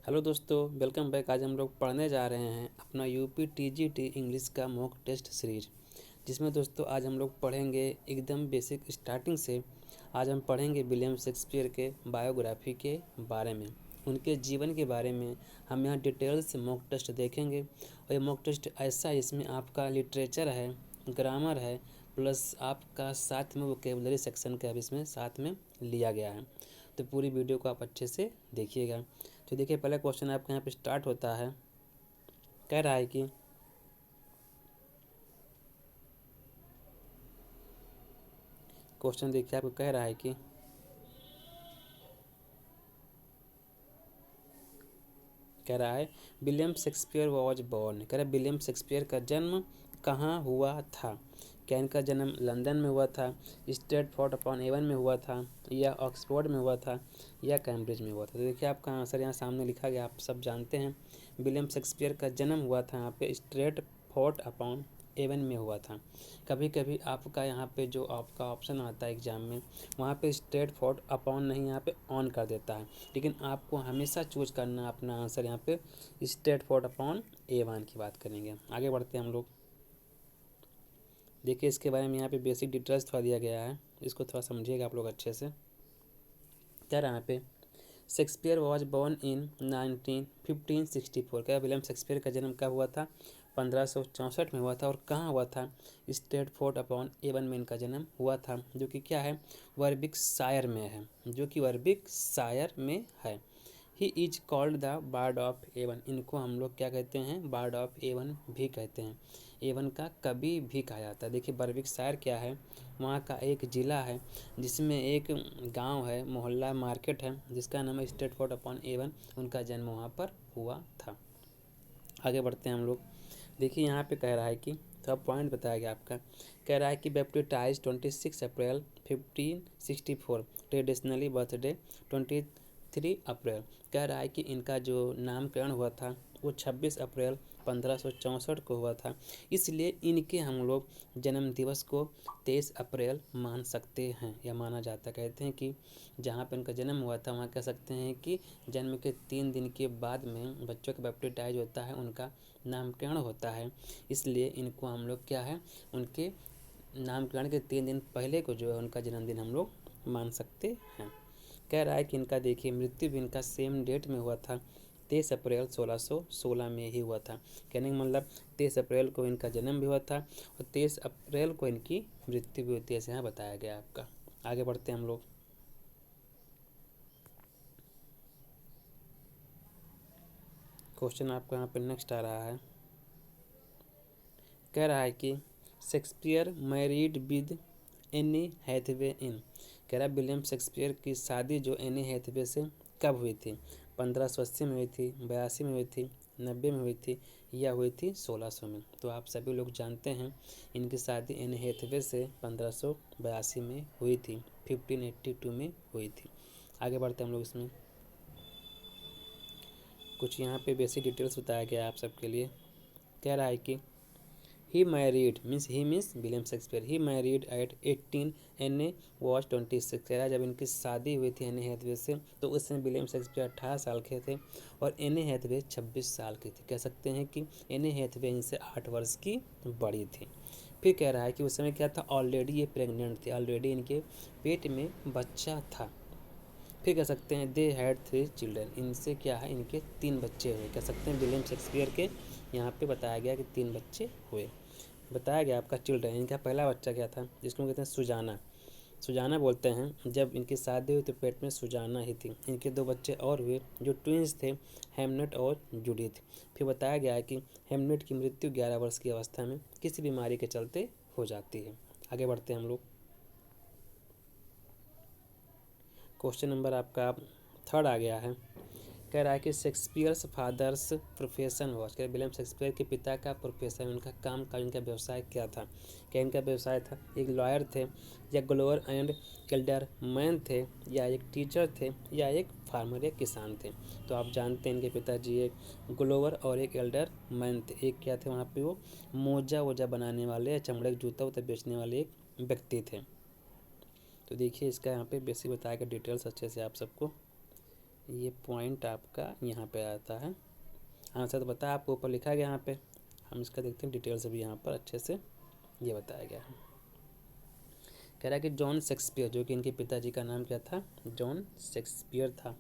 Hello दोस्तों, welcome back. आज हम लोग पढ़ने जा रहे हैं अपना यूपी टीजीटी इंग्लिश का मॉक टेस्ट सीरीज, जिसमें दोस्तों आज हम लोग पढ़ेंगे एकदम बेसिक स्टार्टिंग से। आज हम पढ़ेंगे विलियम शेक्सपियर के बायोग्राफी के बारे में, उनके जीवन के बारे में। हम यहाँ डिटेल से मॉक टेस्ट देखेंगे और ये मॉक टेस्ट ऐसा है, इसमें आपका लिटरेचर है, ग्रामर है, प्लस आपका साथ में वोकेबलरी सेक्शन का भी इसमें साथ में लिया गया है। तो पूरी वीडियो को आप अच्छे से देखिएगा। तो देखिए, पहला क्वेश्चन आपके यहाँ पे स्टार्ट होता है। कह रहा है कि क्वेश्चन देखिए, आपको कह रहा है कि कह रहा है विलियम शेक्सपियर वॉज बॉर्न। कह रहा है विलियम शेक्सपियर का जन्म कहाँ हुआ था। क्या इनका जन्म लंदन में हुआ था, स्ट्रेटफोर्ड अपॉन एवन में हुआ था, या ऑक्सफोर्ड में हुआ था, या कैम्ब्रिज में हुआ था। तो देखिए, आपका आंसर यहाँ सामने लिखा गया, आप सब जानते हैं। विलियम शेक्सपियर का जन्म हुआ था यहाँ पे स्ट्रेटफोर्ड अपॉन एवन में हुआ था। कभी कभी आपका यहाँ पे जो आपका ऑप्शन आता है एग्जाम में, वहाँ पे स्ट्रेटफोर्ड अपॉन नहीं, यहाँ पे ऑन कर देता है। लेकिन आपको हमेशा चूज करना अपना आंसर यहाँ पे स्ट्रेटफोर्ड अपॉन ए1 की बात करेंगे। आगे बढ़ते हैं हम लोग। देखिए, इसके बारे में यहाँ पे बेसिक डिटेल्स थोड़ा दिया गया है, इसको थोड़ा समझिएगा आप लोग अच्छे से। क्या रहा यहाँ पे, शेक्सपियर वॉज बॉर्न इन 1564। क्या विलियम शेक्सपियर का जन्म कब हुआ था? 1564 में हुआ था। और कहाँ हुआ था? स्ट्रेटफोर्ड अपॉन एवन में इनका जन्म हुआ था, जो कि क्या है, वर्बिकशायर में है, जो कि वर्बिकशायर में है। He is called the bard of Avon. इनको हम लोग क्या कहते हैं? बार्ड ऑफ एवन भी कहते हैं, एवन का कवि भी कहा जाता है। देखिए, बर्विकशायर क्या है, वहाँ का एक ज़िला है जिसमें एक गांव है, मोहल्ला मार्केट है, जिसका नाम है स्ट्रेटफोर्ड अपॉन एवन। उनका जन्म वहाँ पर हुआ था। आगे बढ़ते हैं हम लोग। देखिए, यहाँ पे कह रहा है कि थोड़ा पॉइंट बताया गया आपका। कह रहा है कि बैप्टिटाइज 26 अप्रैल 1564, ट्रेडिशनली बर्थडे 23 अप्रैल। कह रहा है कि इनका जो नामकरण हुआ था वो 26 अप्रैल 1564 को हुआ था, इसलिए इनके हम लोग जन्म दिवस को 23 अप्रैल मान सकते हैं या माना जाता है। कहते हैं कि जहाँ पर इनका जन्म हुआ था वहाँ कह सकते हैं कि जन्म के 3 दिन के बाद में बच्चों का बैप्टिटाइज होता है, उनका नामकरण होता है, इसलिए इनको हम लोग क्या है, उनके नामकरण के 3 दिन पहले को जो है उनका जन्मदिन हम लोग मान सकते हैं। कह रहा है कि इनका देखिए मृत्यु भी इनका सेम डेट में हुआ था, 23 अप्रैल 1616 में ही हुआ था। कहने का मतलब 23 अप्रैल को इनका जन्म भी हुआ था और 23 अप्रैल को इनकी मृत्यु भी होती है, ऐसे यहाँ बताया गया आपका। आगे बढ़ते हैं हम लोग। क्वेश्चन आपका यहाँ पे नेक्स्ट आ रहा है। कह रहा है कि Shakespeare married with Anne Hathaway in. कह रहा है विलियम शेक्सपियर की शादी जो एनी हैथवे से कब हुई थी? 1580 में हुई थी, 82 में हुई थी, 90 में हुई थी, या हुई थी 1600 में। तो आप सभी लोग जानते हैं इनकी शादी एनी हैथवे से 1582 में हुई थी, 1582 में हुई थी। आगे बढ़ते हैं हम लोग। इसमें कुछ यहाँ पे बेसिक डिटेल्स बताया गया है आप सबके लिए। कह रहा है कि he married means William Shakespeare, he married at 18, Anne was 26। कह रहा है जब इनकी शादी हुई थी एनी हैथवे से तो उस समय विलियम शेक्सपियर 18 साल के थे और एनी हैथवे 26 साल की थी। कह सकते हैं कि एनी हैथवे इनसे 8 वर्ष की बड़ी थी। फिर कह रहा है कि उस समय क्या था, ऑलरेडी ये प्रेग्नेंट थे, ऑलरेडी इनके पेट में बच्चा था। फिर कह सकते हैं दे हैड 3 चिल्ड्रन, इनसे क्या है, इनके 3 बच्चे हुए। कह सकते हैं विलियम शेक्सपियर के यहाँ पे बताया गया कि 3 बच्चे हुए। बताया गया आपका चिल्ड्रन, इनका पहला बच्चा क्या था, जिसको कहते हैं सुजाना। सुजाना बोलते हैं। जब इनकी शादी हुई तो पेट में सुजाना ही थी। इनके 2 बच्चे और हुए जो ट्विंस थे, हेमनेट और जूडिथ। फिर बताया गया है कि हेमनेट की मृत्यु 11 वर्ष की अवस्था में किसी बीमारी के चलते हो जाती है। आगे बढ़ते हैं हम लोग। क्वेश्चन नंबर आपका 3 आ गया है। कह रहा है कि शेक्सपियर्स फादर्स प्रोफेशन वॉज। क्या विलियम शेक्सपियर के पिता का प्रोफेशन, उनका काम का, इनका व्यवसाय क्या था? क्या इनका व्यवसाय था, एक लॉयर थे, या ग्लोवर एंड एल्डरमैन थे, या एक टीचर थे, या एक फार्मर, एक किसान थे? तो आप जानते हैं इनके पिताजी एक ग्लोवर और एक एल्डरमैन थे। एक क्या थे वहाँ पे, वो मोजा वोजा बनाने वाले या चमड़े के जूता वूता बेचने वाले एक व्यक्ति थे। तो देखिए, इसका यहाँ पे बेसिक बताया गया डिटेल्स अच्छे से आप सबको। ये पॉइंट आपका यहाँ पे आता है। आंसर तो बताया आपको, ऊपर लिखा गया यहाँ पे। हम इसका देखते हैं डिटेल से भी, यहाँ पर अच्छे से ये बताया गया है। कह रहा है कि जॉन शेक्सपियर, जो कि इनके पिताजी का नाम क्या था, जॉन शेक्सपियर था।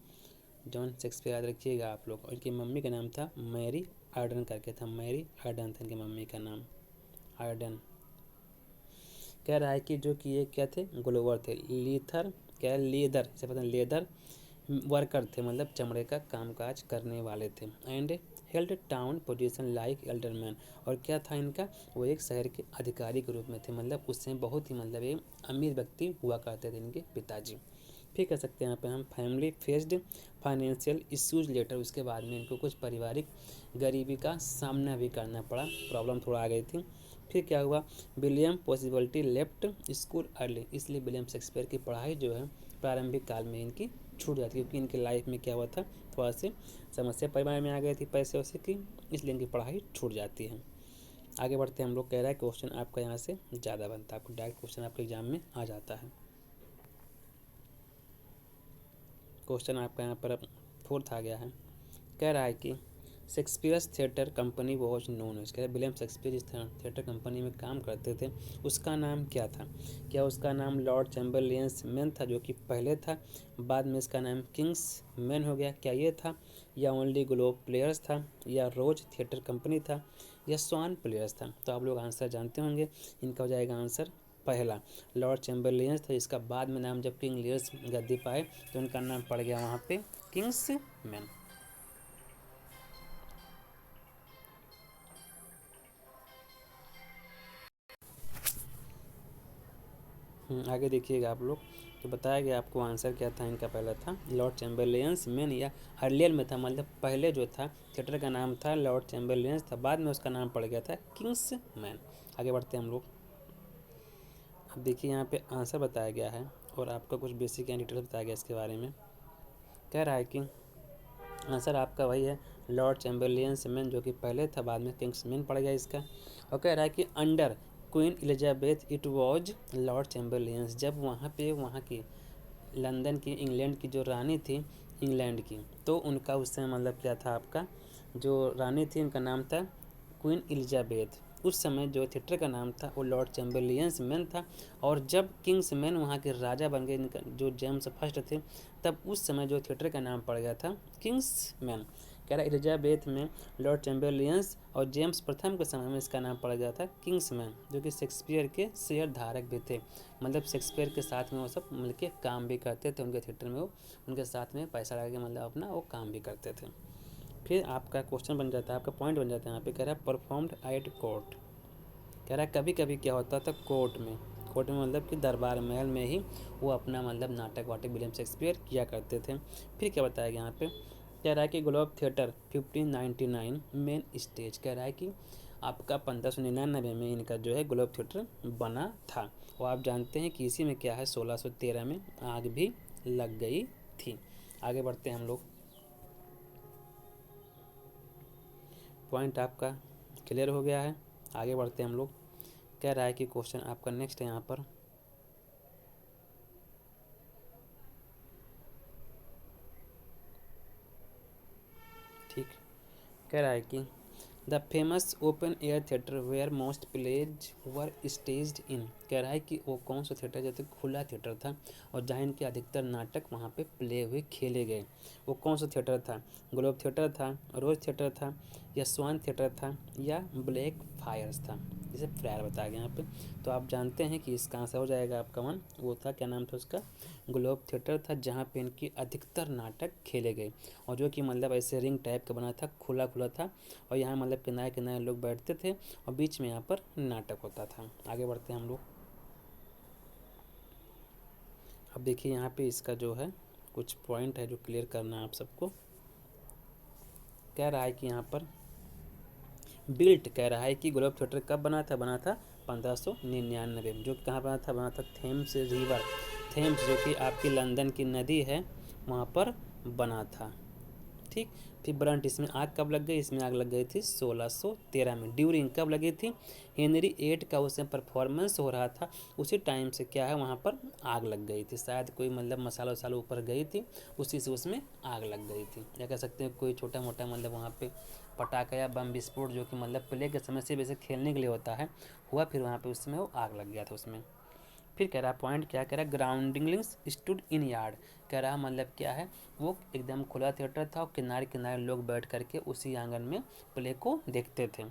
जॉन शेक्सपियर याद रखिएगा आप लोग। और इनकी मम्मी का नाम था मैरी आर्डन करके था, मैरी आर्डन था इनकी मम्मी का नाम, आर्डन। कह रहा है कि जो कि ये क्या थे, ग्लोवर थे, लीथर क्या लेदर से पता लेदर वर्कर थे, मतलब चमड़े का कामकाज करने वाले थे। And held town position like alderman, और क्या था इनका, वो एक शहर के अधिकारी के रूप में थे, मतलब उससे बहुत ही मतलब ये अमीर व्यक्ति हुआ करते थे इनके पिताजी। फिर कह सकते हैं यहाँ पे हम family faced financial issues later, उसके बाद में इनको कुछ पारिवारिक गरीबी का सामना भी करना पड़ा, प्रॉब्लम थोड़ा आ गई थी। फिर क्या हुआ, William possibility left school early, इसलिए विलियम शेक्सपियर की पढ़ाई जो है प्रारंभिक काल में इनकी छूट जाती है, क्योंकि इनकी लाइफ में क्या हुआ था, थोड़ा सी समस्या परिवार में आ गई थी पैसे वैसे की, इसलिए इनकी पढ़ाई छूट जाती है। आगे बढ़ते हैं हम लोग। कह रहा है क्वेश्चन आपका यहाँ से ज़्यादा बनता है, आपको डायरेक्ट क्वेश्चन आपके एग्जाम में आ जाता है। क्वेश्चन आपका यहाँ पर अब 4th आ गया है। कह रहा है कि Shakespeare's theatre company was known, कह रहे विलियम शेक्सपियर जिस थिएटर कंपनी में काम करते थे उसका नाम क्या था। क्या उसका नाम लॉर्ड चैम्बरलेन्स मैन था, जो कि पहले था, बाद में इसका नाम किंग्स मैन हो गया, क्या ये था, या ओनली ग्लोब प्लेयर्स था, या रोज थिएटर कंपनी था, या स्वान प्लेयर्स था। तो आप लोग आंसर जानते होंगे, इनका हो जाएगा आंसर पहला, लॉर्ड चैम्बरलेन्स था, इसका बाद में नाम जब किंग लियर्स गद्दी पाए तो उनका नाम पड़ गया वहाँ पे किंग्स मैन। आगे देखिएगा आप लोग, तो बताया गया आपको आंसर क्या था, इनका पहला था लॉर्ड चैम्बरलेन्स मैन, या अर्लियर में था, मतलब पहले जो था थिएटर का नाम था लॉर्ड चैम्बरलेन्स था, बाद में उसका नाम पड़ गया था किंग्स मैन। आगे बढ़ते हैं हम लोग। अब देखिए यहाँ पे आंसर बताया गया है और आपका कुछ बेसिक एंड डिटेल्स बताया गया इसके बारे में। कह रहा है कि आंसर आपका वही है लॉर्ड चैम्बरलेन्स मैन, जो कि पहले था, बाद में किंग्स मैन पड़ गया इसका। और कह रहा है कि under Queen Elizabeth it was Lord Chamberlain's, जब वहाँ पे वहाँ की लंदन की इंग्लैंड की जो रानी थी इंग्लैंड की, तो उनका उस समय मतलब क्या था, आपका जो रानी थी उनका नाम था क्वीन एलिजाबेथ। उस समय जो थिएटर का नाम था वो लॉर्ड चैम्बरलेन्स मैन था, और जब किंग्स मैन वहाँ के राजा बन गए जो जेम्स फर्स्ट थे, तब उस समय जो थिएटर का नाम पड़ गया था किंग्स मैन। कह रहा एलिजाबेथ में लॉर्ड चैम्बरलेन्स और जेम्स प्रथम के समय में इसका नाम पड़ गया था किंग्स मैन, जो कि शेक्सपियर के शेयर धारक भी थे, मतलब शेक्सपियर के साथ में वो सब मिलके काम भी करते थे, उनके थिएटर में वो उनके साथ में पैसा लगा के मतलब अपना वो काम भी करते थे। फिर आपका क्वेश्चन बन जाता है, आपका पॉइंट बन जाता है यहाँ पे। कह रहा है परफॉर्म्ड एट कोर्ट, कह रहा है कभी कभी क्या होता था कोर्ट में, कोर्ट में मतलब कि दरबार महल में ही वो अपना मतलब नाटक वाटक विलियम शेक्सपियर किया करते थे। फिर क्या बताया गया यहाँ पे, कह रहा है कि ग्लोब थिएटर 1599 मेन स्टेज, कह रहा है कि आपका 1599 में इनका जो है ग्लोब थिएटर बना था। और आप जानते हैं कि इसी में क्या है 1613 में आग भी लग गई थी। आगे बढ़ते हैं हम लोग। पॉइंट आपका क्लियर हो गया है, आगे बढ़ते हैं हम लोग। कह रहा है कि क्वेश्चन आपका नेक्स्ट है यहाँ पर। ठीक, कह रहा है कि the famous open air theatre where most plays were staged in, कह रहा है कि वो कौन सा थिएटर जैसे खुला थिएटर था और जहाँ इनके अधिकतर नाटक वहाँ पे प्ले हुए खेले गए, वो कौन सा थिएटर था, ग्लोब थिएटर था, रोज थिएटर था, या स्वान थिएटर था, या ब्लैक फायर्स था, जिसे फ्रायर बताया गया यहाँ पे। तो आप जानते हैं कि इसका आंसर हो जाएगा आपका वन, वो था क्या नाम था उसका, ग्लोब थिएटर था, जहाँ पे इनकी अधिकतर नाटक खेले गए, और जो कि मतलब ऐसे रिंग टाइप का बना था, खुला खुला था, और यहाँ मतलब किनारे किनारे लोग बैठते थे और बीच में यहाँ पर नाटक होता था। आगे बढ़ते हैं हम लोग। अब देखिए यहाँ पे इसका जो है कुछ पॉइंट है जो क्लियर करना है आप सबको। कह रहा है कि यहाँ पर बिल्ट, कह रहा है कि ग्लोब थिएटर कब बना था 1599 में, जो कहाँ बना था थेम्स रिवर, थेम्स जो कि आपकी लंदन की नदी है वहाँ पर बना था। ठीक। फिर ब्रंट, इसमें आग कब लग गई, इसमें आग लग गई थी 1613 में। ड्यूरिंग कब लगी थी, हेनरी 8 का उसमें परफॉर्मेंस हो रहा था, उसी टाइम से क्या है वहाँ पर आग लग गई थी। शायद कोई मतलब मसाला वसाला ऊपर गई थी, उसी से उसमें आग लग गई थी, या कह सकते हैं कोई छोटा मोटा मतलब वहाँ पे पटाखा या बम विस्फोट जो कि मतलब प्ले के समय से वैसे खेलने के लिए होता है हुआ, फिर वहाँ पे उसमें वो आग लग गया था उसमें। फिर कह रहा पॉइंट क्या कह रहा है, ग्राउंडिंग्स स्टूड इन यार्ड, कह रहा मतलब क्या है वो एकदम खुला थिएटर था और किनारे किनारे लोग बैठ करके उसी आंगन में प्ले को देखते थे।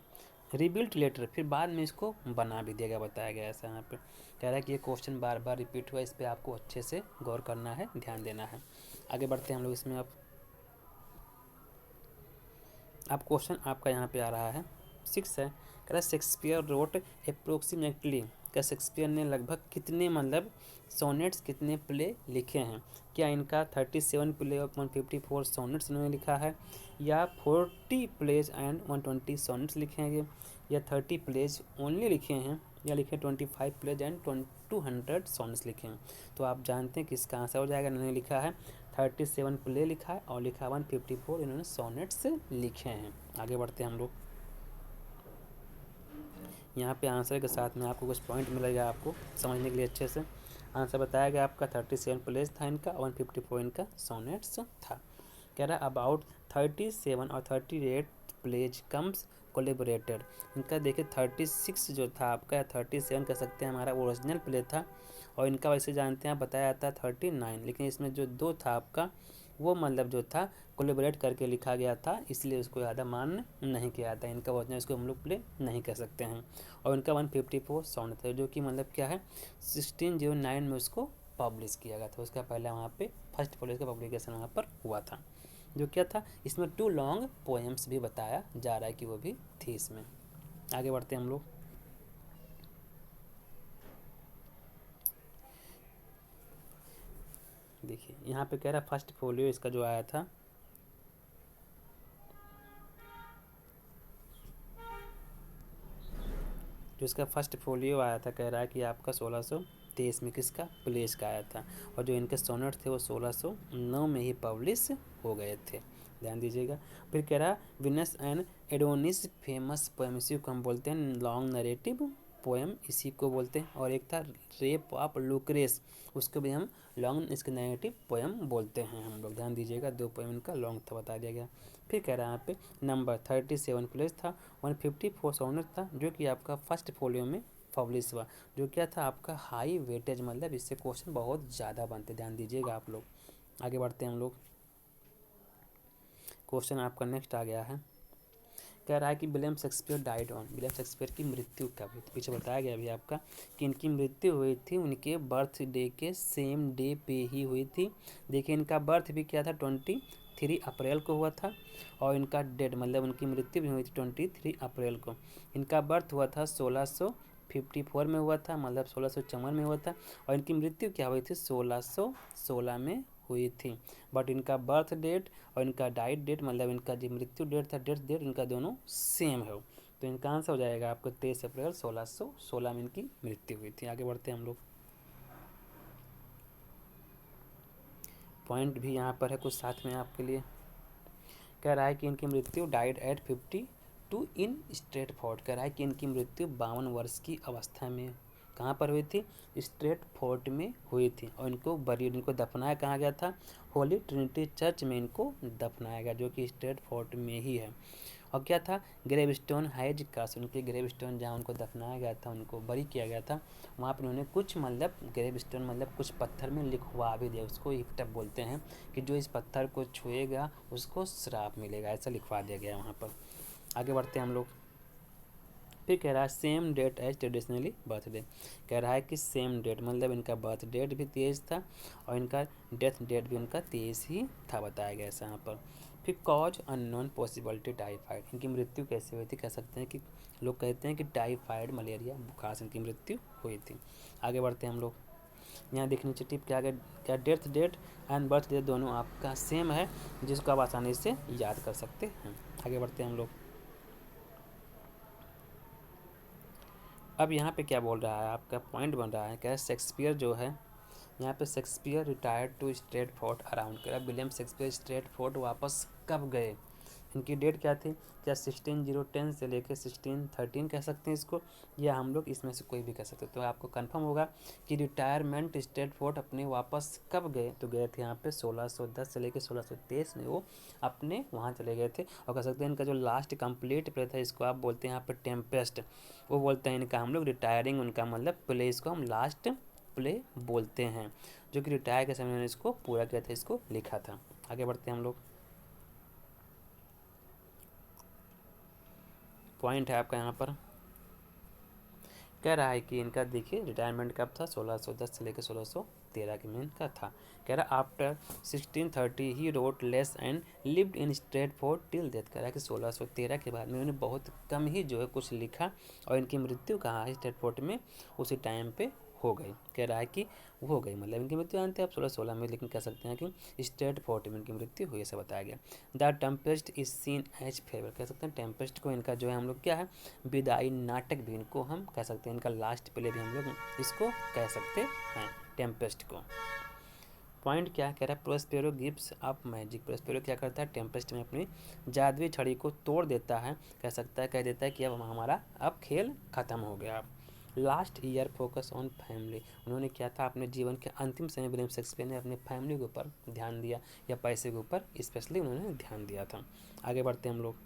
रिबिल्ट लेटर, फिर बाद में इसको बना भी दिया गया, बताया गया ऐसा यहाँ पे। कह रहा है कि ये क्वेश्चन बार बार रिपीट हुआ, इस पर आपको अच्छे से गौर करना है, ध्यान देना है। आगे बढ़ते हैं हम लोग इसमें। अब क्वेश्चन आपका यहाँ पे आ रहा है 6 है, कह रहा है शेक्सपियर रोट अप्रोक्सीमेटली, क्या शेक्सपियर ने लगभग कितने मतलब सोनेट्स कितने प्ले लिखे हैं। क्या इनका 37 प्ले और 154 सोनेट्स इन्होंने लिखा है, या 40 प्लेज एंड 120 सोनेट्स लिखे हैं, या 30 प्लेज ओनली लिखे हैं, या लिखे 25 प्लेज एंड 200 सोनेट्स लिखे हैं। तो आप जानते हैं कि इसका आंसर हो जाएगा, इन्होंने लिखा है 37 प्ले लिखा है और लिखा 154 इन्होंने सोनेट्स लिखे हैं। आगे बढ़ते हैं हम लोग। यहाँ पे आंसर के साथ में आपको कुछ पॉइंट मिलेगा आपको समझने के लिए अच्छे से। आंसर बताया गया आपका 37 प्लेज था इनका, 154 इनका सोनेट्स था। कह रहा है अबाउट 37 और 38 प्लेज कम्स कोलेबोरेटेड, इनका देखिए 36 जो था आपका, 37 कह सकते हैं हमारा ओरिजिनल प्ले था, और इनका वैसे जानते हैं बताया जाता है 39, लेकिन इसमें जो 2 था आपका वो मतलब जो था कोलेबोरेट करके लिखा गया था, इसलिए उसको ज़्यादा मान्य नहीं किया जाता, इनका ओरिजिनल इसको हम लोग प्ले नहीं कह सकते हैं। और इनका 154 साउंड था जो कि मतलब क्या है 1609 में उसको पब्लिश किया गया था, उसका पहला वहाँ पे फर्स्ट प्लेस का पब्लिकेशन वहाँ पर हुआ था। जो क्या था इसमें 2 लॉन्ग पोएम्स भी बताया जा रहा है कि वो भी थी इसमें। आगे बढ़ते हैं हम लोग। देखिए यहाँ पे कह रहा है फर्स्ट फोलियो इसका जो आया था, जो इसका फर्स्ट फोलियो आया था कह रहा है कि आपका 1623 में किसका प्लेस का आया था, और जो इनके सोनेट थे वो 1609 में ही पब्लिश हो गए थे, ध्यान दीजिएगा। फिर कह रहा Venus and Adonis famous poem, इसी को हम बोलते हैं लॉन्ग नरेटिव पोएम, इसी को बोलते हैं। और एक था रेप ऑफ लुक्रेस, उसको भी हम लॉन्ग इसके नरेटिव पोएम बोलते हैं हम लोग, ध्यान दीजिएगा। 2 पोएम इनका लॉन्ग था बता दिया गया। फिर कह रहा है यहाँ पे नंबर 37 प्लेस था, 154 सोनेट था जो कि आपका फर्स्ट फोलियो में पब्लिश हुआ, जो क्या था आपका हाई वेटेज, मतलब इससे क्वेश्चन बहुत ज़्यादा बनते, ध्यान दीजिएगा आप लोग। आगे बढ़ते हैं हम लोग। क्वेश्चन आपका नेक्स्ट आ गया है, कह रहा है कि William Shakespeare died on, William Shakespeare की मृत्यु कब हुई, पीछे बताया गया अभी आपका कि इनकी मृत्यु हुई थी उनके बर्थडे के सेम डे पे ही हुई थी। देखिए इनका बर्थ भी क्या था 23 अप्रैल को हुआ था, और इनका डेट मतलब उनकी मृत्यु भी हुई थी 23 अप्रैल को। इनका बर्थ हुआ था 1654 में हुआ था, मतलब 1654 में हुआ था, और इनकी मृत्यु क्या हुई थी 1616 में हुई थी। बट इनका बर्थ डेट और इनका डाइट डेट मतलब इनका जो मृत्यु डेट था डेथ डेट इनका दोनों सेम है, तो इनका आंसर हो जाएगा आपको 23 अप्रैल 1616 में इनकी मृत्यु हुई थी। आगे बढ़ते हैं हम लोग। पॉइंट भी यहाँ पर है कुछ साथ में आपके लिए। कह रहा है कि इनकी मृत्यु डाइड एट 52 इन स्ट्रेटफोर्ड, कह रहा है कि इनकी मृत्यु 52 वर्ष की अवस्था में कहाँ पर हुई थी, स्ट्रेटफोर्ड में हुई थी। और इनको बरीड इनको दफनाया कहाँ गया था, होली ट्रिनिटी चर्च में इनको दफनाया गया जो कि स्ट्रेटफोर्ड में ही है। और क्या था ग्रेवस्टोन हाइज कास्ट, उनके ग्रेवस्टोन जहाँ उनको दफनाया गया था उनको बरी किया गया था, वहाँ पर उन्होंने कुछ मतलब ग्रेवस्टोन मतलब कुछ पत्थर में लिखवा भी दिया, उसको हिप्टअप बोलते हैं कि जो इस पत्थर को छुएगा उसको श्राप मिलेगा, ऐसा लिखवा दिया गया वहाँ पर। आगे बढ़ते हैं हम लोग। फिर कह रहा है same date as traditionally birthday, कह रहा है कि सेम डेट मतलब इनका बर्थ डेट भी 23 था और इनका डेथ डेट भी उनका 23 ही था, बताया गया ऐसा यहाँ पर। फिर कॉज अननोन पॉसिबिलिटी टाइफाइड, इनकी मृत्यु कैसे हुई थी, कह सकते हैं कि लोग कहते हैं कि टाइफाइड मलेरिया बुखार से इनकी मृत्यु हुई थी। आगे बढ़ते हैं हम लोग। यहाँ देखने चाहिए टिप क्या, क्या death date and birth date दोनों आपका सेम है, जिसको आप आसानी से याद कर सकते हैं। आगे बढ़ते हैं हम लोग। अब यहाँ पे क्या बोल रहा है आपका पॉइंट बन रहा है, क्या शेक्सपियर जो है यहाँ पे Shakespeare retired to Stratford around, कह रहा है विलियम शेक्सपियर स्ट्रेटफोर्ड वापस कब गए। इनकी डेट क्या थी, क्या 1610 से लेकर 1613 कह सकते हैं इसको, या हम लोग इसमें से कोई भी कह सकते हैं। तो आपको कंफर्म होगा कि रिटायरमेंट स्ट्रेटफोर्ड अपने वापस कब गए, तो गए थे यहाँ पे 1610 से लेकर 1623 में वो अपने वहाँ चले गए थे। और कह सकते हैं इनका जो लास्ट कंप्लीट प्ले था, इसको आप बोलते हैं यहाँ पे टेम्पेस्ट, वो बोलते हैं इनका हम लोग रिटायरिंग, उनका मतलब प्ले, इसको हम लास्ट प्ले बोलते हैं, जो कि रिटायर के समय उन्होंने इसको पूरा किया था, इसको लिखा था। आगे बढ़ते हैं हम लोग। पॉइंट है आपका यहाँ पर, कह रहा है कि इनका देखिए रिटायरमेंट कब था, 1610 से लेकर 1613 के में इनका था। कह रहा after 1630 he wrote less and lived in Stratford till death, कह रहा है कि 1613 के बाद में उन्होंने बहुत कम ही जो है कुछ लिखा, और इनकी मृत्यु कहाँ है, स्ट्रेटफोर्ड में उसी टाइम पे हो गई। कह रहा है कि वो हो गई, मतलब इनकी मृत्यु जानते हैं आप 1616 में, लेकिन कह सकते हैं कि स्ट्रेटफोर्ड में इनकी मृत्यु हुई, ऐसा बताया गया। The Tempest is seen as favour, कह सकते हैं टेम्पेस्ट को इनका जो है हम लोग क्या है, विदाई नाटक भी इनको हम कह सकते हैं, इनका लास्ट प्ले भी हम लोग इसको कह सकते हैं टेम्पेस्ट को। पॉइंट क्या कह रहा है, Prospero gives up magic, Prospero क्या करता है, टेम्पेस्ट में अपनी जादुई छड़ी को तोड़ देता है, कह सकता है, कह देता है कि अब हमारा अब खेल खत्म हो गया। Last year focus on family, उन्होंने क्या था, अपने जीवन के अंतिम समय विलियम शेक्सपियर ने अपने फैमिली के ऊपर ध्यान दिया, या पैसे के ऊपर स्पेशली उन्होंने ध्यान दिया था। आगे बढ़ते हैं हम लोग।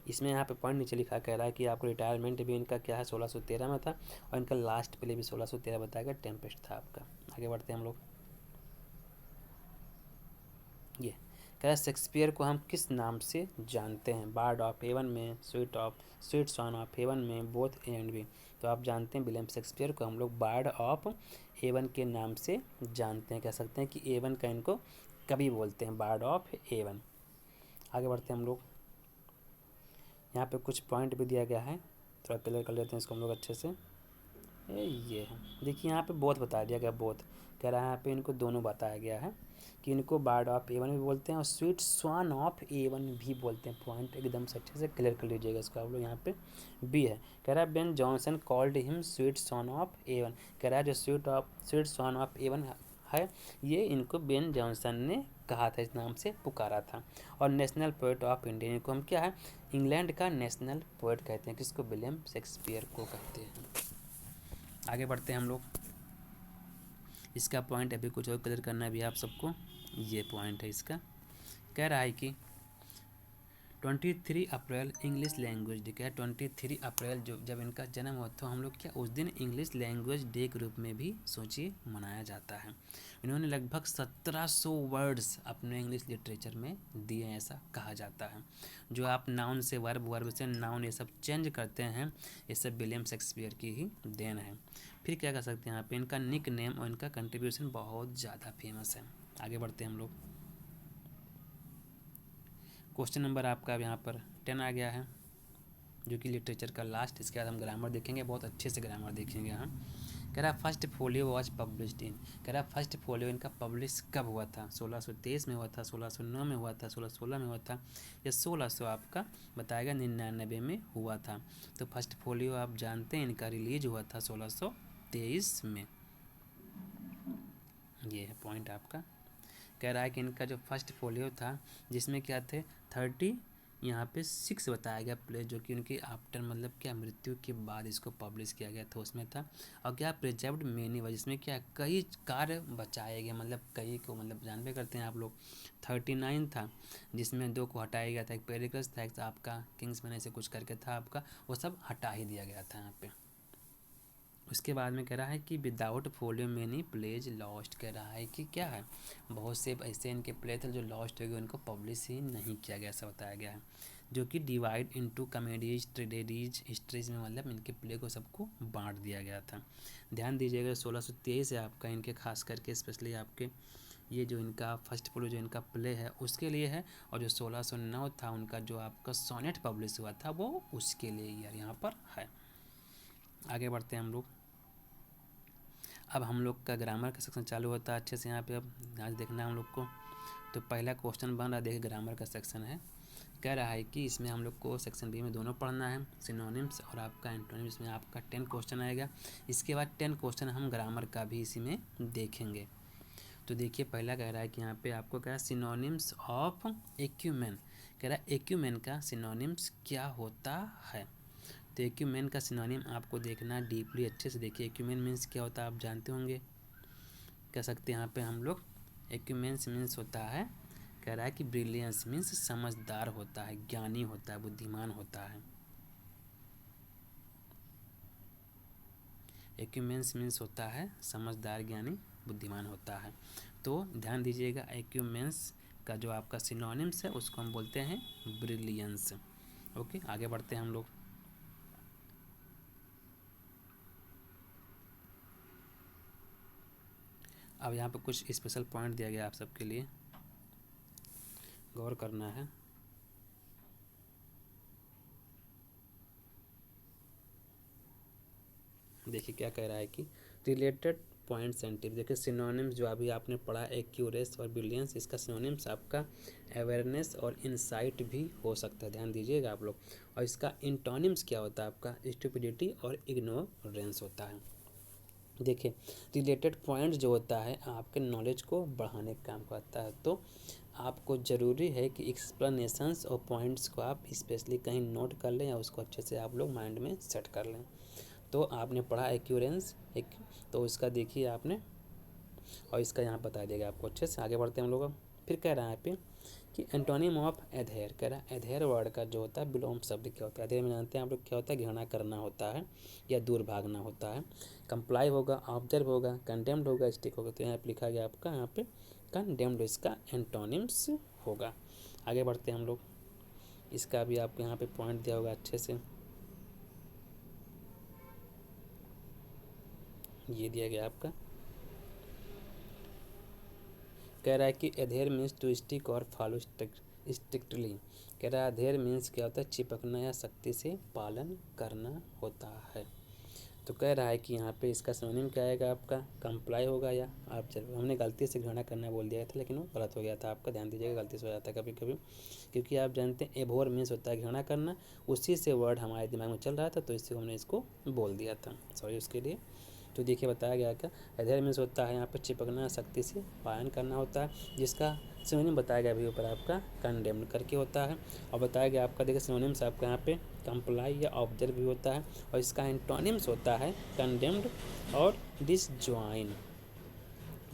इसमें यहाँ पे पॉइंट नीचे लिखा, कह रहा है कि आपको रिटायरमेंट भी इनका क्या है 1613 में था, और इनका लास्ट प्ले भी 1613 बताया गया, टेम्पेस्ट था आपका। आगे बढ़ते हैं हम लोग। ये कह रहा है शेक्सपियर को हम किस नाम से जानते हैं, बार्ड ऑफ हेवन में, स्वीट सॉन ऑफ हेवन में, बोथ ए एंड बी। तो आप जानते हैं विलियम शेक्सपियर को हम लोग बार्ड ऑफ हेवन के नाम से जानते हैं, कह सकते हैं कि एवन का इनको कभी बोलते हैं, बार्ड ऑफ एवन। आगे बढ़ते हैं हम लोग। यहाँ पे कुछ पॉइंट भी दिया गया है, थोड़ा क्लियर कर लेते हैं इसको हम लोग अच्छे से। ये है, देखिए यहाँ पे बोथ बता दिया गया, बोथ कह रहा है यहाँ पे इनको दोनों बताया गया है कि इनको बार्ड ऑफ एवन भी बोलते हैं और स्वीट स्वान ऑफ एवन भी बोलते हैं। पॉइंट एकदम से अच्छे से क्लियर कर लीजिएगा इसको आप लोग। यहाँ पे बी है, कह रहा है Ben Jonson called him sweet swan of Avon, कह रहा है जो स्वीट सॉन ऑफ एवन है, ये इनको बेन जॉनसन ने कहा था, इस नाम से पुकारा था। और नेशनल पोएट ऑफ इंडिया, इनको हम क्या है, इंग्लैंड का नेशनल पोएट कहते हैं, किसको, विलियम शेक्सपियर को कहते हैं। आगे बढ़ते हैं हम लोग। इसका पॉइंट अभी कुछ और क्लियर करना है भी आप सबको, ये पॉइंट है इसका। कह रहा है कि 23 अप्रैल इंग्लिश लैंग्वेज डे, क्या 23 अप्रैल जो जब इनका जन्म हुआ तो हम लोग क्या उस दिन इंग्लिश लैंग्वेज डे के रूप में भी सोचिए मनाया जाता है। इन्होंने लगभग 1700 वर्ड्स अपने इंग्लिश लिटरेचर में दिए हैं, ऐसा कहा जाता है। जो आप नाउन से वर्ब, वर्ब से नाउन, ये सब चेंज करते हैं, ये सब विलियम शेक्सपियर की ही देन है। फिर क्या कर सकते हैं, यहाँ पे इनका निक नेम और इनका कंट्रीब्यूशन बहुत ज़्यादा फेमस है। आगे बढ़ते हैं हम लोग। क्वेश्चन नंबर आपका अब यहाँ पर 10 आ गया है, जो कि लिटरेचर का लास्ट। इसके बाद हम ग्रामर देखेंगे, बहुत अच्छे से ग्रामर देखेंगे हम। कह रहा first folio was published in, कह रहा फर्स्ट फोलियो इनका पब्लिश कब हुआ था, 1623 में हुआ था, 1609 में हुआ था, 1616 में हुआ था, या 1600 आपका बताएगा 99 में हुआ था। तो फर्स्ट फोलियो आप जानते हैं इनका रिलीज हुआ था 1623 में। ये है पॉइंट आपका। कह रहा है कि इनका जो फर्स्ट फोलियो था, जिसमें क्या थे 30 यहाँ पे 6 बताया गया प्ले, जो कि उनकी आफ्टर मतलब क्या मृत्यु के बाद इसको पब्लिश किया गया था, उसमें था। और क्या प्रिजर्व्ड मेनी व, जिसमें क्या कई कार्य बचाए गए, मतलब कई को मतलब जानते करते हैं आप लोग। 39 था, जिसमें 2 को हटाया गया था, एक पेरिकल्स था, एक आपका किंग्स मैन से कुछ करके था आपका, वो सब हटा ही दिया गया था यहाँ पे। उसके बाद में कह रहा है कि without folio many plays lost, कह रहा है कि क्या है, बहुत से ऐसे इनके प्ले थे जो लॉस्ट हो गए, उनको पब्लिश ही नहीं किया गया, ऐसा बताया गया है। जो कि divide into comedies, tragedies, histories में मतलब इनके प्ले को सबको बांट दिया गया था। ध्यान दीजिएगा 1623 है आपका, इनके खास करके स्पेशली आपके ये जो इनका फर्स्ट फोलियो जो इनका प्ले है उसके लिए है, और जो 1609 था उनका जो आपका सोनेट पब्लिश हुआ था वो उसके लिए यार यहाँ पर है। आगे बढ़ते हैं हम लोग। अब हम लोग का ग्रामर का सेक्शन चालू होता है अच्छे से। यहाँ पे अब आज देखना है हम लोग को। तो पहला क्वेश्चन बन रहा है, देखिए ग्रामर का सेक्शन है। कह रहा है कि इसमें हम लोग को सेक्शन बी में दोनों पढ़ना है, सिनोनिम्स और आपका एंटोनिम्स में आपका 10 क्वेश्चन आएगा। इसके बाद 10 क्वेश्चन हम ग्रामर का भी इसी में देखेंगे। तो देखिए पहला कह रहा है कि यहाँ पे आपको कह रहा है सिनोनिम्स ऑफ एक्यूमेन। कह रहा है एक्यूमेन का सिनोनिम्स क्या होता है। तो एक्यूमेन का सिनोनिम आपको देखना डीपली अच्छे से। देखिए एक्यूमेन मीन्स क्या होता है आप जानते होंगे, कह सकते हैं यहाँ पे हम लोग एक्यूमेंस मीन्स होता है, कह रहा है कि ब्रिलियंस मीन्स समझदार होता है, ज्ञानी होता है, बुद्धिमान होता है। एक्यूमेंस मीन्स होता है समझदार, ज्ञानी, बुद्धिमान होता है। तो ध्यान दीजिएगा एक्यूमेंस का जो आपका सिनोनिम्स है उसको हम बोलते हैं ब्रिलियंस। ओके, आगे बढ़ते हैं हम लोग। अब यहाँ पे कुछ स्पेशल पॉइंट दिया गया आप सबके लिए, गौर करना है। देखिए क्या कह रहा है कि रिलेटेड पॉइंट्स एंड टिप्स। देखिए सिनोनिम्स जो अभी आपने पढ़ा एक्यूरेस और ब्रिलियंस, इसका सिनोनिम्स आपका अवेयरनेस और इनसाइट भी हो सकता है, ध्यान दीजिएगा आप लोग। और इसका इंटोनिम्स क्या होता है आपका स्टुपिडिटी और इग्नोरेंस होता है। देखिए रिलेटेड पॉइंट्स जो होता है आपके नॉलेज को बढ़ाने का काम करता है। तो आपको ज़रूरी है कि एक्सप्लेनेशंस और पॉइंट्स को आप स्पेशली कहीं नोट कर लें या उसको अच्छे से आप लोग माइंड में सेट कर लें। तो आपने पढ़ा एक्यूरेंस एक, तो इसका देखिए आपने, और इसका यहाँ बता देगा आपको अच्छे से। आगे बढ़ते हैं हम लोग। फिर कह रहा है यहाँ पे कि एंटोनिम ऑफ एडहेयर। कह रहा है एडहेयर वर्ड का जो होता है विलोम शब्द क्या होता है। एडहेयर में जानते हैं आप लोग क्या होता है, घृणा करना होता है या दूर भागना होता है। कंप्लाई होगा, ऑब्जर्व होगा, कंडेम्ड होगा, स्टिक होगा। तो यहाँ पे लिखा गया आपका यहाँ पे कंडेम्ड इसका एंटोनिम्स होगा। आगे बढ़ते हैं हम लोग। इसका भी आपको यहाँ पे पॉइंट दिया होगा अच्छे से, ये दिया गया आपका। कह रहा है कि अधेयर मीन्स टू स्टिक और फॉलो स्ट्रिक्टली। कह रहा है अधेयर मीन्स क्या होता है, चिपकना या सख्ती से पालन करना होता है। तो कह रहा है कि यहाँ पे इसका सिनोनिम क्या आएगा आपका, कंप्लाई होगा या आप चलो, हमने गलती से घृणा करना बोल दिया था लेकिन वो गलत हो गया था आपका, ध्यान दीजिएगा गलती से हो जाता है कभी कभी, क्योंकि आप जानते हैं एभोर मीन्स होता है घृणा करना, उसी से वर्ड हमारे दिमाग में चल रहा था तो इससे हमने इसको बोल दिया था, सॉरी उसके लिए। तो देखिए बताया गया क्या, अधेयर मीन्स होता है यहाँ पर चिपकना, सख्ती से पालन करना होता है, जिसका सिनोनिम बताया गया भी ऊपर आपका कंडेम्ड करके होता है। और बताया गया आपका देखिए सिनोनिम्स आपका यहाँ पे कंप्लाई या ऑब्जर्व भी होता है, और इसका एंटोनिम्स होता है कंडेम्ड और डिसजॉइन।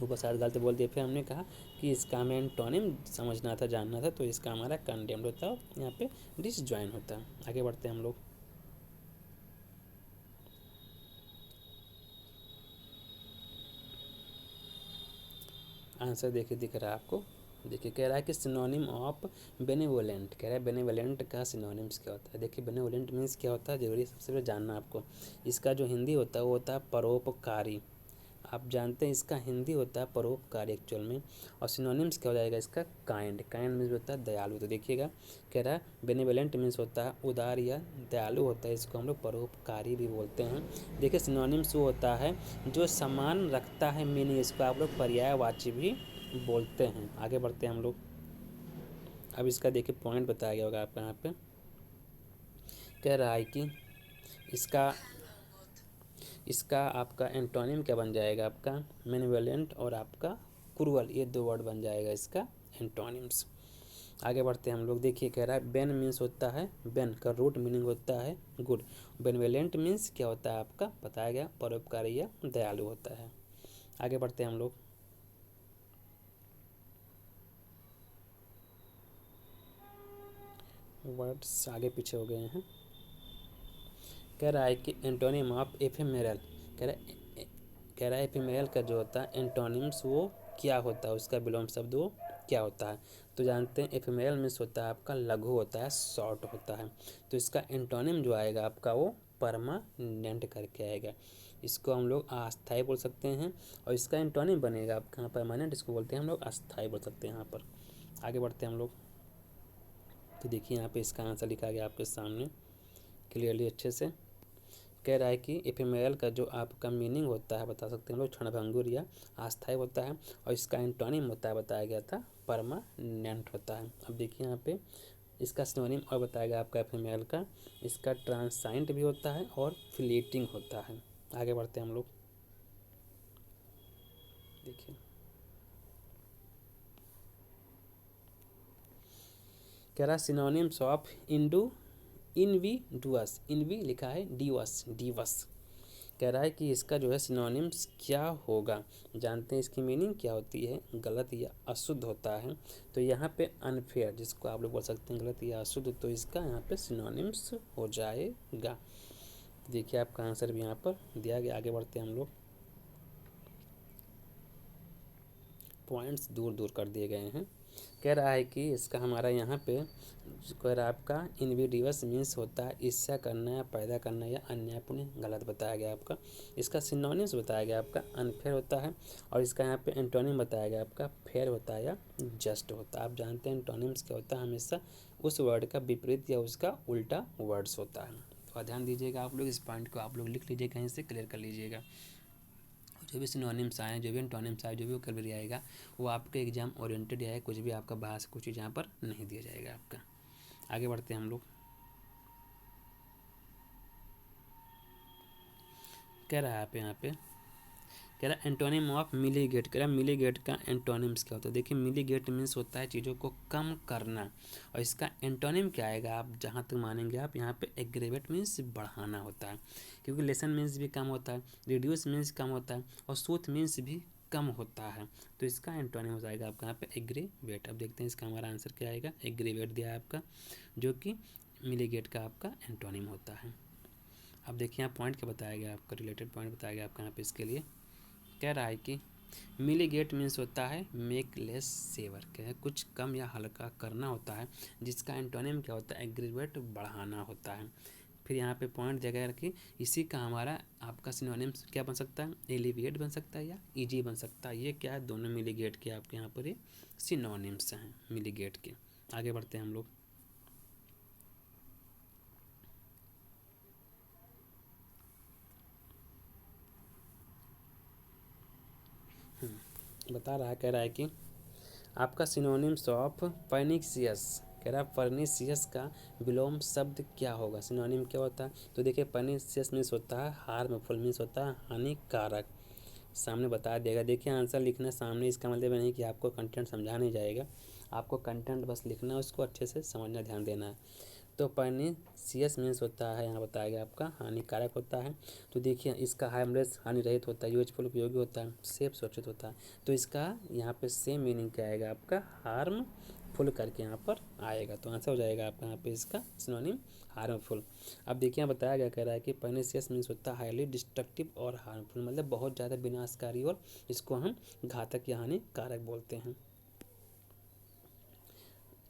ऊपर शायद गलत बोल दिया, फिर हमने कहा कि इसका हमें एंटोनिम समझना था, जानना था, तो इसका हमारा कंडेम्ड होता है, यहाँ पे डिसजॉइन होता है। आगे बढ़ते हैं हम लोग। आंसर देखिए दिख रहा है आपको। देखिए कह रहा है कि सिनोनिम ऑफ बेनेवोलेंट। कह रहा है बेनेवोलेंट का सिनोनिम्स क्या होता है। देखिए बेनेवोलेंट मीन्स क्या होता है, जरूरी सबसे पहले जानना आपको। इसका जो हिंदी होता है वो होता है परोपकारी। आप जानते हैं इसका हिंदी होता है परोपकारी एक्चुअल में। और सिनोनिम्स क्या हो जाएगा इसका, काइंड। काइंड मीन्स होता है दयालु। तो देखिएगा कह रहा है बेनेवोलेंट मीन्स होता है उदार या दयालु होता है, इसको हम लोग परोपकारी भी बोलते हैं। देखिए सिनोनिम्स वो होता है जो समान रखता है मीनिंग, इसको आप लोग पर्यायवाची भी बोलते हैं। आगे बढ़ते हैं हम लोग। अब इसका देखिए पॉइंट बताया गया होगा आपका यहाँ पे। कह रहा है कि इसका इसका आपका एंटोनिम क्या बन जाएगा आपका, बेनेवोलेंट और आपका क्रूअल, ये दो वर्ड बन जाएगा इसका एंटोनिम्स। आगे बढ़ते हैं हम लोग। देखिए कह रहा है बेन मीन्स होता है, बेन का रूट मीनिंग होता है गुड। बेनेवोलेंट मीन्स क्या होता है आपका बताया गया परोपकारी या दयालु होता है। आगे बढ़ते हैं हम लोग। वर्ड्स आगे पीछे हो गए हैं। कह रहा है कि एंटोनिम ऑफ एफेमेरल। कह रहा है कह रहा है एफेमेरल का जो होता है एंटोनिम्स वो क्या होता है, उसका विलोम शब्द वो क्या होता है। तो जानते हैं एफेमेरल मीन्स होता है आपका लघु होता है, शॉर्ट होता है। तो इसका एंटोनिम जो आएगा आपका वो परमानेंट करके आएगा। इसको हम लोग अस्थायी बोल सकते हैं, और इसका एंटोनिम बनेगा आपका यहाँ परमानेंट, इसको बोलते हैं हम लोग अस्थायी बोल सकते हैं यहाँ पर। आगे बढ़ते हैं हम लोग। तो देखिए यहाँ पे इसका आंसर लिखा गया आपके सामने क्लियरली अच्छे से। कह रहा है कि एफेमेरल का जो आपका मीनिंग होता है बता सकते हैं हम लोग क्षणभंगुर या अस्थायी होता है, और इसका एंटोनिम होता है बताया गया था परमानेंट होता है। अब देखिए यहाँ पे इसका सिनोनिम और बताएगा आपका फीमेल का। इसका ट्रांसाइंट भी होता है और फ्लीटिंग होता है। आगे बढ़ते हैं हम लोग। देखिए कह रहा सिनोनिम्स ऑफ इनविडुअस, इनवी लिखा है डिवस, डिवस। कह रहा है कि इसका जो है सिनोनिम्स क्या होगा। जानते हैं इसकी मीनिंग क्या होती है, गलत या अशुद्ध होता है। तो यहाँ पे अनफेयर, जिसको आप लोग बोल सकते हैं गलत या अशुद्ध, तो इसका यहाँ पे सिनोनिम्स हो जाएगा। देखिए आपका आंसर भी यहाँ पर दिया गया। आगे बढ़ते हैं हम लोग। पॉइंट्स दूर दूर कर दिए गए हैं। कह रहा है कि इसका हमारा यहाँ पे कह रहा है आपका इनविडिवस मीन्स होता है ईर्ष्या करना या पैदा करना या अन्यायपूर्ण, गलत बताया गया आपका। इसका सिनोनिम्स बताया गया आपका अनफेयर होता है। और इसका यहाँ पे एंटोनिम बताया गया आपका फेयर होता है या जस्ट होता है। आप जानते हैं एंटोनिम्स क्या होता है, हमेशा उस वर्ड का विपरीत या उसका उल्टा वर्ड्स होता है। तो ध्यान दीजिएगा आप लोग, इस पॉइंट को आप लोग लिख लीजिए, कहीं से क्लियर कर लीजिएगा। जो भी सिनोनिम्स आए, जो भी एंटोनिम्स आए, जो भी वोकैबुलरी आएगा, वो आपके एग्जाम ओरिएंटेड आए, कुछ भी आपका बाहर से कुछ चीज़ यहाँ पर नहीं दिया जाएगा आपका। आगे बढ़ते हैं हम लोग। कह रहा है आप यहाँ पे, कह रहा है एंटोनिम ऑफ मिलीगेट। कह रहा है मिलीगेट का एंटोनिम्स क्या होता है। देखिए मिलीगेट मीन्स होता है चीज़ों को कम करना, और इसका एंटोनिम क्या आएगा, आप जहाँ तक मानेंगे आप, यहाँ पे एग्रेवेट मीन्स बढ़ाना होता है, क्योंकि लेसन मीन्स भी कम होता है, रिड्यूस मीन्स कम होता है, और सूथ मीन्स भी कम होता है। तो इसका एंटोनिम हो जाएगा आपका यहाँ पे एग्रीवेट। अब देखते हैं इसका हमारा आंसर क्या आएगा। एग्रीवेट दिया है आपका, जो कि मिलीगेट का आपका एंटोनिम होता है। अब देखिए यहाँ पॉइंट क्या बताया गया आपका, रिलेटेड पॉइंट बताया गया आपका यहाँ पे इसके लिए। कह रहा है कि मिलीगेट मीन्स होता है मेक लेस सेवर, क्या है कुछ कम या हल्का करना होता है, जिसका एंटोनिम क्या होता है एग्रीवेट बढ़ाना होता है। फिर यहाँ पे पॉइंट जगह रखी, इसी का हमारा आपका सिनोनिम्स क्या बन सकता है, एलिविएट बन सकता है या इजी बन सकता है। ये क्या है, दोनों मिलीगेट के आपके यहाँ पर ये सिनोनिम्स हैं मिलीगेट के। आगे बढ़ते हैं हम लोग। बता रहा है, कह रहा है कि आपका सिनोनिम्स ऑफ पर्निशियस। कह रहा है पर्निशियस का विलोम शब्द क्या होगा, सिनोनिम क्या होता है। तो देखिए पर्निशियस मीन्स होता है हार्मफुल, मीन्स होता है हानिकारक। सामने बता देगा। देखिए आंसर लिखना सामने, इसका मतलब नहीं कि आपको कंटेंट समझा नहीं जाएगा, आपको कंटेंट बस लिखना है, उसको अच्छे से समझना, ध्यान देना है। तो पर्निशियस मीन्स होता है, यहाँ बताया गया आपका हानिकारक होता है। तो देखिए इसका हार्मलेस हानि रहित होता है, यूजफुल उपयोगी होता है, सेफ सुरक्षित होता है। तो इसका यहाँ पे सेम मीनिंग क्या आएगा आपका, हार्मफुल करके यहाँ पर आएगा। तो आंसर हो जाएगा आपका यहाँ पे इसका सिनोनिम हार्मफुल। अब देखिए यहाँ बताया गया, कह रहा है कि पर्निशियस मीन्स होता है हाईली डिस्ट्रक्टिव और हार्मफुल, मतलब बहुत ज़्यादा विनाशकारी, और इसको हम घातक या हानिकारक बोलते हैं।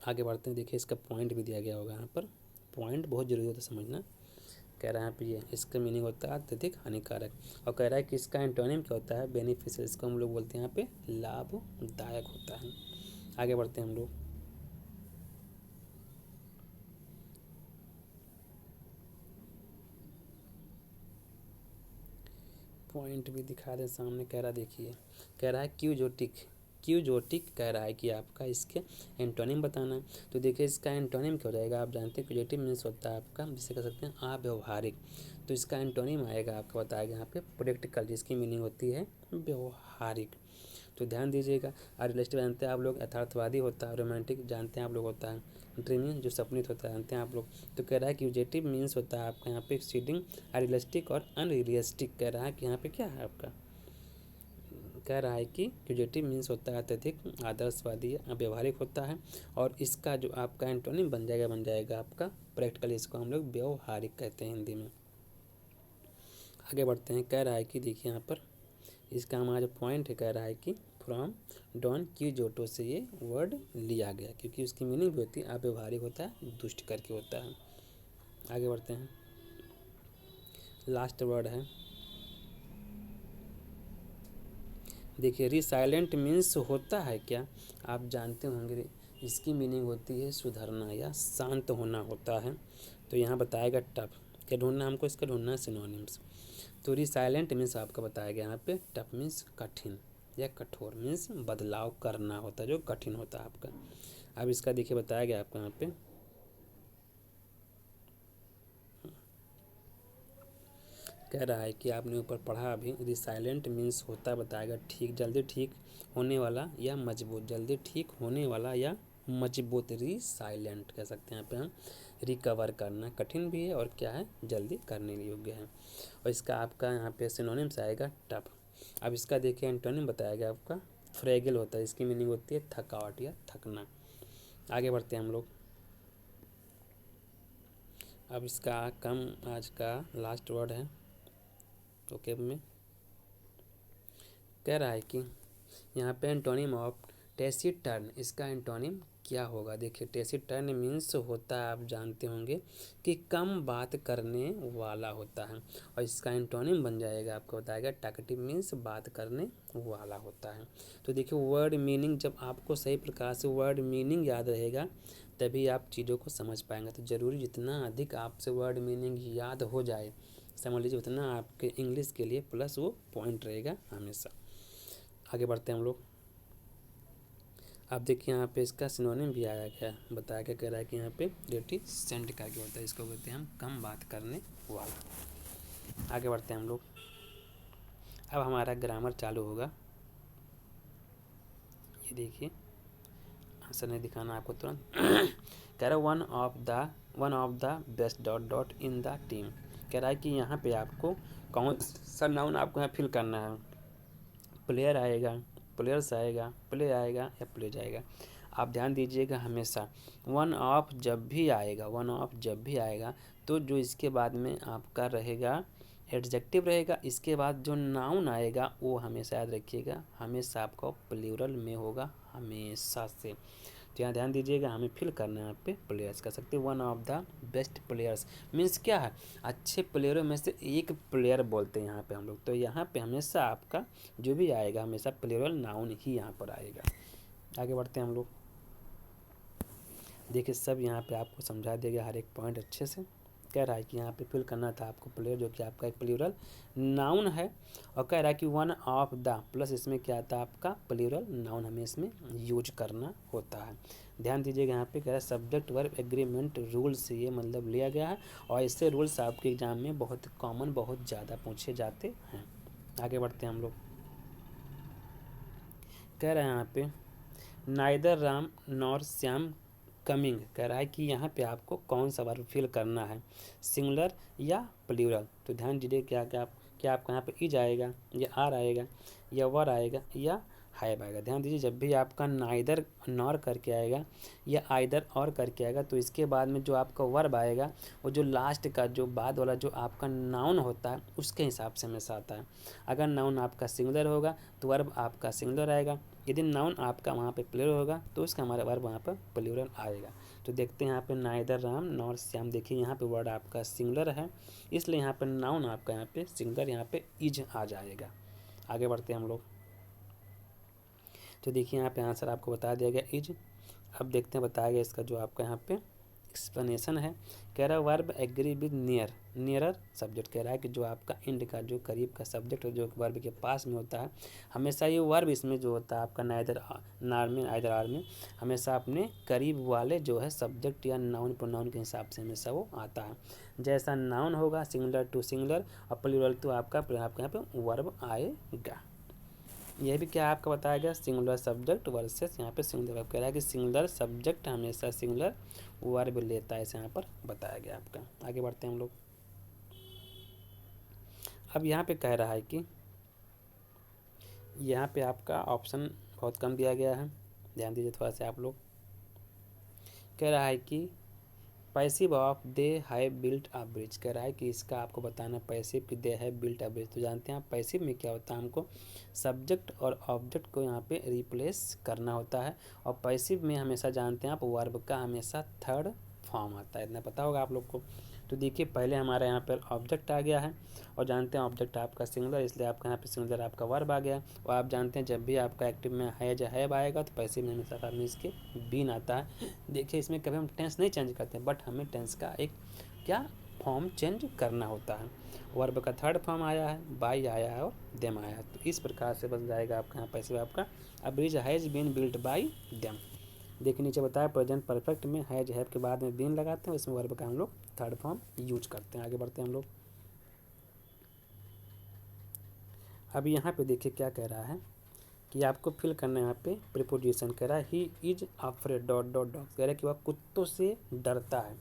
आगे बढ़ते हैं। देखिए इसका पॉइंट भी दिया गया होगा यहाँ पर, पॉइंट बहुत जरूरी होता है समझना। कह रहा है यहाँ पे ये इसका मीनिंग होता है अत्यधिक हानिकारक, और कह रहा है कि इसका एंटोनिम क्या होता है बेनिफिशियल, इसको हम लोग बोलते हैं यहाँ पे लाभदायक होता है। आगे बढ़ते हैं हम लोग। पॉइंट भी दिखा दें सामने। कह रहा देखिए, कह रहा है क्यूजोटिक, क्यूजोटिक कह रहा है कि आपका इसके एंटोनिम बताना है। तो देखिए इसका एंटोनिम क्या हो जाएगा, आप जानते हैं क्यूजोटिव मीन्स होता है आपका, जिसे कह सकते हैं अव्यवहारिक। तो इसका एंटोनिम आएगा आपका बताएगा यहाँ पे प्रैक्टिकल, जिसकी मीनिंग होती है व्यवहारिक। तो ध्यान दीजिएगा। रियलिस्टिक जानते हैं आप लोग, यथार्थवादी होता है। रोमांटिक जानते हैं आप लोग होता है ड्रीमिंग, जो सपनित होता है, जानते हैं आप लोग। तो कह रहा है कि ऑब्जेक्टिव मीन्स होता है आपका यहाँ पे एक्सीडिंग, रियलिस्टिक और अनरियलिस्टिक। कह रहा है कि यहाँ पे क्या है आपका, कह रहा है कि क्यूजेटिव मीन्स होता है अत्यधिक आदर्शवादी व्यवहारिक होता है, और इसका जो आपका एंटोनिम बन जाएगा आपका प्रैक्टिकल, इसको हम लोग व्यवहारिक कहते हैं हिंदी में। आगे बढ़ते हैं। कह रहा है कि देखिए यहाँ पर इसका हमारा जो पॉइंट है, कह रहा है कि फ्रॉम डॉन क्यूजोटो से ये वर्ड लिया गया, क्योंकि उसकी मीनिंग भी होती है अव्यवहारिक होता है, दुष्ट करके होता है। आगे बढ़ते हैं। लास्ट वर्ड है, देखिए रिसाइलेंट मीन्स होता है क्या, आप जानते होंगे इसकी मीनिंग होती है सुधरना या शांत होना होता है। तो यहाँ बताएगा टफ, क्या ढूंढना हमको, इसका ढूंढना है सिनोनिम्स। तो रिसाइलेंट मीन्स आपका बताया गया यहाँ पे, टफ मीन्स कठिन या कठोर, मीन्स बदलाव करना होता है जो कठिन होता है आपका। अब इसका देखिए बताया गया आपको यहाँ पे, कह रहा है कि आपने ऊपर पढ़ा अभी, रिसाइलेंट मीन्स होता बताएगा ठीक, जल्दी ठीक होने वाला या मजबूत, जल्दी ठीक होने वाला या मजबूत, रिसाइलेंट कह सकते हैं यहाँ पे हम। रिकवर करना कठिन भी है और क्या है, जल्दी करने योग्य है। और इसका आपका यहाँ पे सिनोनिम्स आएगा टफ। अब इसका देखिए एंटोनिम बताया गया आपका, फ्रेगिल होता है, इसकी मीनिंग होती है थकावट या थकना। आगे बढ़ते हैं हम लोग। अब इसका कम आज का लास्ट वर्ड है ओके में। कह रहा है कि यहाँ पे एंटोनिम ऑफ टेसिटर्न, इसका एंटोनिम क्या होगा। देखिए टेसिटर्न मीन्स होता है, आप जानते होंगे कि कम बात करने वाला होता है, और इसका एंटोनिम बन जाएगा, आपको बताएगा टॉकेटिव मीन्स बात करने वाला होता है। तो देखिए वर्ड मीनिंग, जब आपको सही प्रकार से वर्ड मीनिंग याद रहेगा तभी आप चीज़ों को समझ पाएंगे। तो ज़रूरी जितना अधिक आपसे वर्ड मीनिंग याद हो जाए, समझ लीजिए उतना आपके इंग्लिश के लिए प्लस वो पॉइंट रहेगा हमेशा। आगे बढ़ते हैं हम लोग। आप देखिए यहाँ पे इसका सिनोनिम भी आया गया, बताया क्या कह रहा है कि यहाँ पे रेटिसेंट करके होता है, इसको कहते हैं हम कम बात करने वाला। आगे बढ़ते हैं हम लोग। अब हमारा ग्रामर चालू होगा। ये देखिए आंसर नहीं दिखाना आपको तुरंत। कह रहा है one of the best dot dot in the team. कह रहा है कि यहाँ पे आपको कौन सा नाउन आपको यहाँ फिल करना है। प्लेयर आएगा, प्लेयर्स आएगा, प्ले आएगा या प्ले जाएगा। आप ध्यान दीजिएगा हमेशा वन ऑफ जब भी आएगा, वन ऑफ जब भी आएगा तो जो इसके बाद में आपका रहेगा एडजेक्टिव रहेगा, इसके बाद जो नाउन आएगा वो हमेशा याद रखिएगा, हमेशा आपका प्लूरल में होगा हमेशा से। तो यहाँ ध्यान दीजिएगा, हमें फिल करना है यहाँ पे प्लेयर्स कर सकते हैं। One of the best players means क्या है, अच्छे प्लेयरों में से एक प्लेयर बोलते हैं यहाँ पे हम लोग। तो यहाँ पे हमेशा आपका जो भी आएगा हमेशा प्लूरल नाउन ही यहाँ पर आएगा। आगे बढ़ते हैं हम लोग। देखिए सब यहाँ पे आपको समझा दिया गया हर एक पॉइंट अच्छे से। कह रहा है कि यहाँ पे फिल करना था आपको प्लेयर, जो कि आपका एक प्लूरल नाउन है, और कह रहा है कि वन ऑफ द प्लस इसमें क्या आता है आपका प्लूरल नाउन, हमें इसमें यूज करना होता है। ध्यान दीजिएगा यहाँ पे कह रहा है सब्जेक्ट वर्ब एग्रीमेंट रूल्स, ये मतलब लिया गया है, और इससे रूल्स आपके एग्जाम में बहुत कॉमन, बहुत ज़्यादा पूछे जाते हैं। आगे बढ़ते हैं हम लोग। कह रहा है यहाँ पे neither Ram nor Shyam coming. कह रहा है कि यहाँ पे आपको कौन सा वर्ब फिल करना है, सिंगुलर या प्लूरल। तो ध्यान दीजिए क्या आपका यहाँ पे इज आएगा या आर आएगा या वर आएगा या हैव आएगा। ध्यान दीजिए जब भी आपका नाइदर नॉर करके आएगा या आइदर और करके आएगा तो इसके बाद में जो आपका वर्ब आएगा वो जो लास्ट का जो बाद वाला जो आपका नाउन होता है उसके हिसाब से हमेशा आता है। अगर नाउन आपका सिंगुलर होगा तो वर्ब आपका सिंगुलर आएगा, यदि नाउन आपका वहाँ पे प्लूरल होगा तो उसका हमारा वर्ब वहाँ पर प्लूरल आएगा। तो देखते हैं यहाँ पे नाइदर राम नॉर श्याम, देखिए यहाँ पे वर्ड आपका सिंगुलर है, इसलिए यहाँ पे नाउन आपका यहाँ पे सिंगुलर, यहाँ पे इज आ जाएगा। आगे बढ़ते हैं हम लोग। तो देखिए यहाँ पे आंसर आपको बता दिया गया इज। अब देखते हैं बताया गया इसका जो आपका यहाँ पे एक्सप्लेनेशन है। कह रहा है verb agree with near, nearer subject. कह रहा है कि जो आपका एंड का जो करीब का सब्जेक्ट है जो वर्ब के पास में होता है, हमेशा ये वर्ब इसमें जो होता है आपका नाइदर नार में आइदर आर में हमेशा अपने करीब वाले जो है सब्जेक्ट या नाउन प्रोनाउन के हिसाब से हमेशा वो आता है। जैसा नाउन होगा सिंगुलर टू सिंगुलर और प्लूरल टू आपका यहाँ पे वर्ब आएगा। यह भी क्या आपका बताया गया सिंगुलर सब्जेक्ट वर्सेस यहाँ पे सिंगुलर वर्ब। कह रहा है कि सिंगुलर सब्जेक्ट हमेशा सिंगुलर वर्ब लेता है, इसे यहाँ पर बताया गया आपका। आगे बढ़ते हैं हम लोग। अब यहाँ पे कह रहा है कि यहाँ पे आपका ऑप्शन बहुत कम दिया गया है, ध्यान दीजिए थोड़ा सा आप लोग। कह रहा है कि passive of they have built a bridge. कह रहा है कि इसका आपको बताना पैसिव कि they have built a bridge. तो जानते हैं आप पैसिव में क्या होता है, हमको सब्जेक्ट और ऑब्जेक्ट को यहाँ पे रिप्लेस करना होता है, और पैसिव में हमेशा जानते हैं आप वर्ब का हमेशा थर्ड फॉर्म आता है, इतना पता होगा आप लोग को। तो देखिए पहले हमारा यहाँ पर ऑब्जेक्ट आ गया है, और जानते हैं ऑब्जेक्ट आपका सिंगुलर, इसलिए आपका यहाँ पे सिंगुलर आपका वर्ब आ गया। और आप जानते हैं जब भी आपका एक्टिव में हैव आएगा तो पैसिव में हमेशा आपने इसके बीन आता है। देखिए इसमें कभी हम टेंस नहीं चेंज करते, बट हमें टेंस का एक क्या फॉर्म चेंज करना होता है। वर्ब का थर्ड फॉर्म आया है, बाई आया है और देम आया है, तो इस प्रकार से बन जाएगा आपका यहाँ पैसिव आपका a bridge has been built by them. देखिए नीचे बताया प्रेजेंट परफेक्ट में हैज हैव के बाद में बीन लगाते हैं, इसमें वर्ब का हम लोग थर्ड फॉर्म यूज करते हैं। आगे बढ़ते हैं हम लोग। अभी यहाँ पे देखिए क्या कह रहा है कि आपको फिल करना है। यहाँ पे प्रीपोजिशन कह रहा है he is afraid dot dot dog, कह रहा है कि वह कुत्तों से डरता है।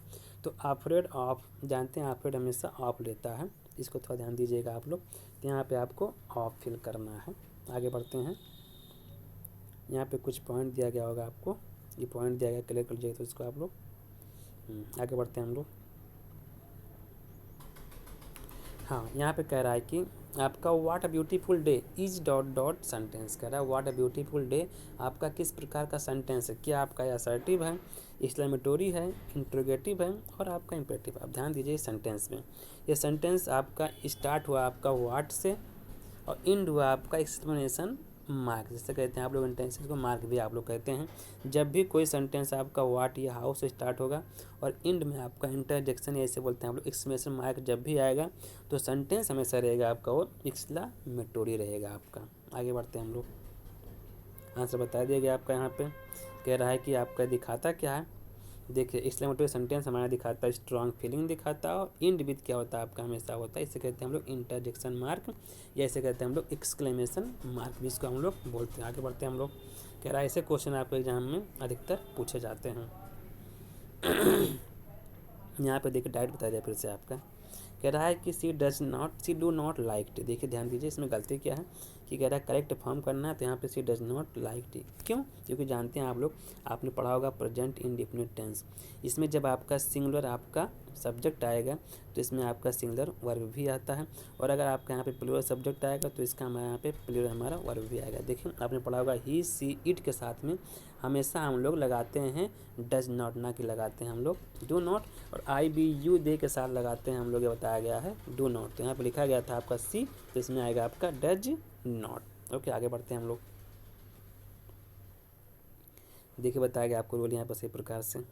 तो अफ्रेड ऑफ, जानते हैं अफ्रेड हमेशा ऑफ लेता है, इसको थोड़ा ध्यान दीजिएगा आप लोग। तो यहाँ पे आपको ऑफ फिल करना है। आगे बढ़ते हैं। यहाँ पे कुछ पॉइंट दिया गया होगा आपको, ये पॉइंट दिया गया, क्लियर कर लीजिएगा तो इसको आप लोग। आगे बढ़ते हैं हम लोग। हाँ, यहाँ पे कह रहा है कि आपका what a beautiful day is dot dot sentence, कह रहा है व्हाट अ ब्यूटीफुल डे आपका किस प्रकार का सेंटेंस है। क्या आपका असर्टिव है, एक्सक्लेमेटोरी है, इंट्रोगेटिव है और आपका इम्पेरेटिव। आप ध्यान दीजिए सेंटेंस में, ये सेंटेंस आपका स्टार्ट हुआ आपका व्हाट से और एंड हुआ आपका एक्सप्लेनेशन मार्क, जिससे कहते हैं आप लोग इंटेंशन को मार्क भी आप लोग कहते हैं। जब भी कोई सेंटेंस आपका व्हाट या हाउ से स्टार्ट होगा और एंड में आपका इंटरजेक्शन ऐसे बोलते हैं आप लोग एक्सक्लेमेशन मार्क जब भी आएगा तो सेंटेंस हमेशा रहेगा आपका वो एक्सक्लेमेटोरी रहेगा आपका। आगे बढ़ते हैं हम लोग। आंसर बता दिया गया आपका। यहाँ पे कह रहा है कि आपका दिखाता क्या है। देखिए एक्सक्लेमेटरी सेंटेंस हमारा दिखाता है स्ट्रॉन्ग फीलिंग दिखाता है और एंड विद क्या होता है आपका हमेशा होता है, इसे कहते हैं हम लोग इंटरजेक्शन मार्क या इसे कहते हैं हम लोग एक्सक्लेमेशन मार्क भी इसको हम लोग बोलते हैं। आगे बढ़ते हैं हम लोग। कह रहा है ऐसे क्वेश्चन आपके एग्जाम में अधिकतर पूछे जाते हैं। यहाँ पे देखिए डायरेक्ट बता दिया फिर से आपका। कह रहा है कि सी डू नॉट लाइक टी। देखिए ध्यान दीजिए इसमें गलती क्या है कि कह रहा है करेक्ट फॉर्म करना है, तो यहाँ पे सी डज नॉट लाइक टी। क्यों? क्योंकि जानते हैं आप लोग, आपने पढ़ा होगा प्रेजेंट इंडेफिनिट टेंस, इसमें जब आपका सिंगुलर आपका सब्जेक्ट आएगा तो इसमें आपका सिंगुलर वर्ब भी आता है और अगर आपका यहाँ पे प्लूरल सब्जेक्ट आएगा तो इसका हमारे यहाँ पे प्लूरल हमारा वर्ब भी आएगा। देखिए आपने पढ़ा होगा ही सी इट के साथ में हमेशा हम लोग लगाते हैं डज नॉट, ना कि लगाते हैं हम लोग डू नॉट, और आई बी यू दे के साथ लगाते हैं हम लोग, ये बताया गया है डू नॉट। तो यहाँ पे लिखा गया था आपका सी, तो इसमें आएगा आपका डज नॉट। ओके, आगे बढ़ते हैं हम लोग। देखिए बताया गया आपको रोल यहाँ पर सही प्रकार से।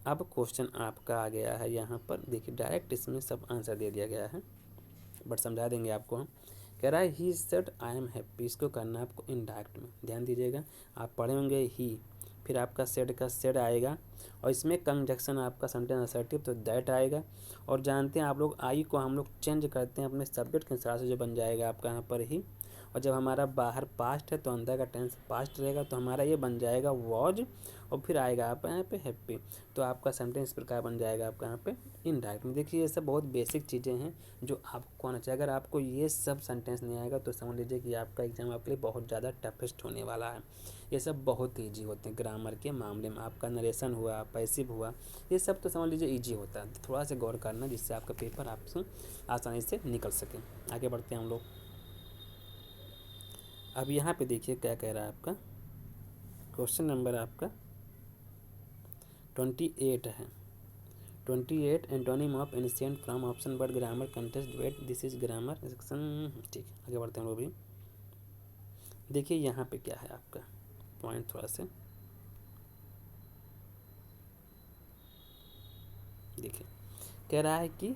अब क्वेश्चन आपका आ गया है यहाँ पर, देखिए डायरेक्ट इसमें सब आंसर दे दिया गया है बट समझा देंगे आपको हम। कह रहा है he said I am happy, इसको करना है आपको इनडायरेक्ट में। ध्यान दीजिएगा, आप पढ़े होंगे ही, फिर आपका सेड का सेड आएगा और इसमें कंजक्शन आपका सेंटेंस असर्टिव तो दैट आएगा। और जानते हैं आप लोग आई को हम लोग चेंज करते हैं अपने सब्जेक्ट के हिसाब से, जो बन जाएगा आपका यहाँ पर ही। और जब हमारा बाहर पास्ट है तो अंदर का टेंस पास्ट रहेगा, तो हमारा ये बन जाएगा वॉज और फिर आएगा आप यहाँ पे हैप्पी, तो आपका सेंटेंस इस प्रकार बन जाएगा आपका यहाँ पे इनडायरेक्ट में। देखिए ये सब बहुत बेसिक चीज़ें हैं जो आपको आना चाहिए। अगर आपको ये सब सेंटेंस नहीं आएगा तो समझ लीजिए कि आपका एग्जाम आपके लिए बहुत ज़्यादा टफेस्ट होने वाला है। ये सब बहुत ईजी होते हैं ग्रामर के मामले में, आपका नरेशन हुआ, पैसिव हुआ, ये सब तो समझ लीजिए ईजी होता है। थोड़ा सा गौर करना जिससे आपका पेपर आपसे आसानी से निकल सके। आगे बढ़ते हैं हम लोग। अब यहाँ पे देखिए क्या कह रहा है आपका क्वेश्चन नंबर आपका 28 है। 28 antonym of ancient from option word grammar contest wait this is grammar section. ठीक, आगे बढ़ते हैं लोग भी। देखिए यहाँ पे क्या है आपका पॉइंट, थोड़ा से देखिए। कह रहा है कि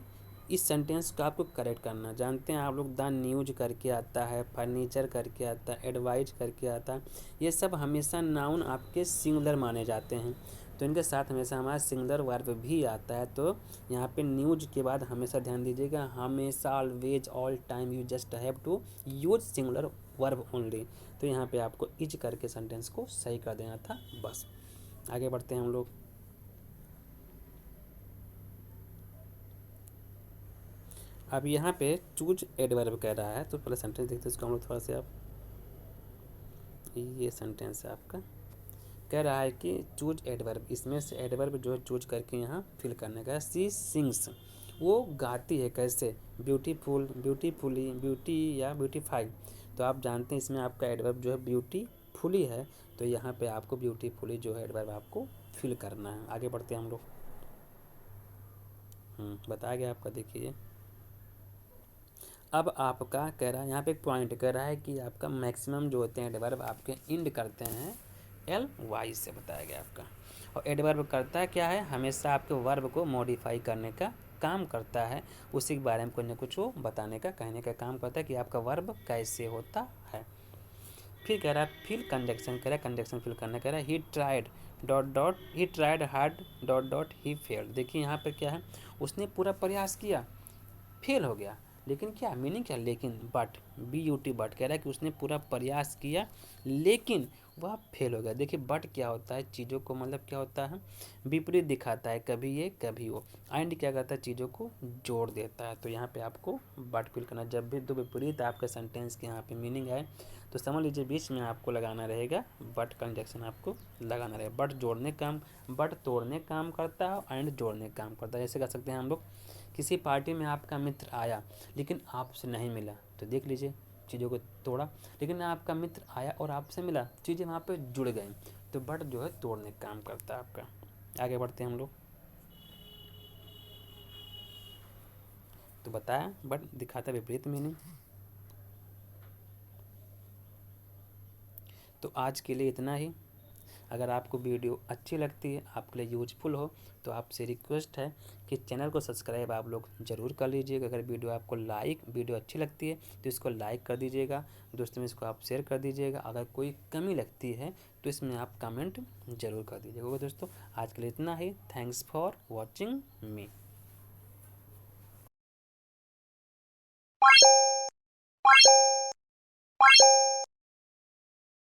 इस सेंटेंस को आपको करेक्ट करना। जानते हैं आप लोग द न्यूज करके आता है, फर्नीचर करके आता है, एडवाइज करके आता है, ये सब हमेशा नाउन आपके सिंगुलर माने जाते हैं, तो इनके साथ हमेशा हमारा सिंगुलर वर्ब भी आता है। तो यहाँ पे न्यूज के बाद हमेशा ध्यान दीजिएगा, हमेशा always all time you just have to use singular verb only. तो यहाँ पे आपको इज करके सेंटेंस को सही कर देना था बस। आगे बढ़ते हैं हम लोग। अब यहाँ पे चूज एडवर्ब कह रहा है, तो पहले सेंटेंस देखते हैं इसको हम लोग थोड़ा सा। आप ये सेंटेंस है आपका, कह रहा है कि चूज एडवर्ब, इसमें से एडवर्ब जो है चूज करके यहाँ फिल करने का। सी सिंग्स, वो गाती है, कैसे? ब्यूटीफुल, ब्यूटीफुली, ब्यूटी या ब्यूटीफाई। तो आप जानते हैं इसमें आपका एडवर्ब जो है ब्यूटीफुली है, तो यहाँ पे आपको ब्यूटीफुली जो है एडवर्ब आपको फिल करना है। आगे बढ़ते हैं हम लोग। बताया गया आपका। देखिए अब आपका कह रहा है यहाँ पे एक पॉइंट कह रहा है कि आपका मैक्सिमम जो होते हैं एडवर्ब आपके इंड करते हैं एल वाई से, बताया गया आपका। और एडवर्ब करता है क्या है, हमेशा आपके वर्ब को मॉडिफाई करने का काम करता है, उसी के बारे में कुछ न कुछ वो बताने का, कहने का काम करता है कि आपका वर्ब कैसे होता है। फिर कह रहा है फिल कंजक्शन, कह रहा है कंजक्शन फिल करना। कह रहा है he tried dot dot, he tried hard dot dot he failed. देखिए यहाँ पर क्या है, उसने पूरा प्रयास किया, फेल हो गया। लेकिन क्या मीनिंग क्या, लेकिन बट, BUT बट कह रहा है कि उसने पूरा प्रयास किया लेकिन वह फेल हो गया। देखिए बट क्या होता है, चीज़ों को मतलब क्या होता है, विपरीत दिखाता है, कभी ये कभी वो। एंड क्या करता है, चीज़ों को जोड़ देता है। तो यहाँ पे आपको बट फिल करना। जब भी दो विपरीत आपके सेंटेंस के यहाँ पे मीनिंग आए तो समझ लीजिए बीच में आपको लगाना रहेगा बट कंजक्शन, आपको लगाना रहेगा। बट जोड़ने काम, बट तोड़ने काम करता है, एंड जोड़ने काम करता है। जैसे कर सकते हैं हम लोग, किसी पार्टी में आपका मित्र आया लेकिन आपसे नहीं मिला, तो देख लीजिए चीज़ों को तोड़ा। लेकिन आपका मित्र आया और आपसे मिला, चीज़ें वहाँ पे जुड़ गई, तो बट जो है तोड़ने का काम करता है आपका। आगे बढ़ते हैं हम लोग। तो बताया बट दिखाता है विपरीत मीनिंग। तो आज के लिए इतना ही। अगर आपको वीडियो अच्छी लगती है, आपके लिए यूजफुल हो, तो आपसे रिक्वेस्ट है कि चैनल को सब्सक्राइब आप लोग ज़रूर कर लीजिएगा। अगर वीडियो अच्छी लगती है तो इसको लाइक कर दीजिएगा, दोस्तों में इसको आप शेयर कर दीजिएगा। अगर कोई कमी लगती है तो इसमें आप कमेंट ज़रूर कर दीजिएगा। ओके दोस्तों, आज के लिए इतना ही। Thanks for watching me.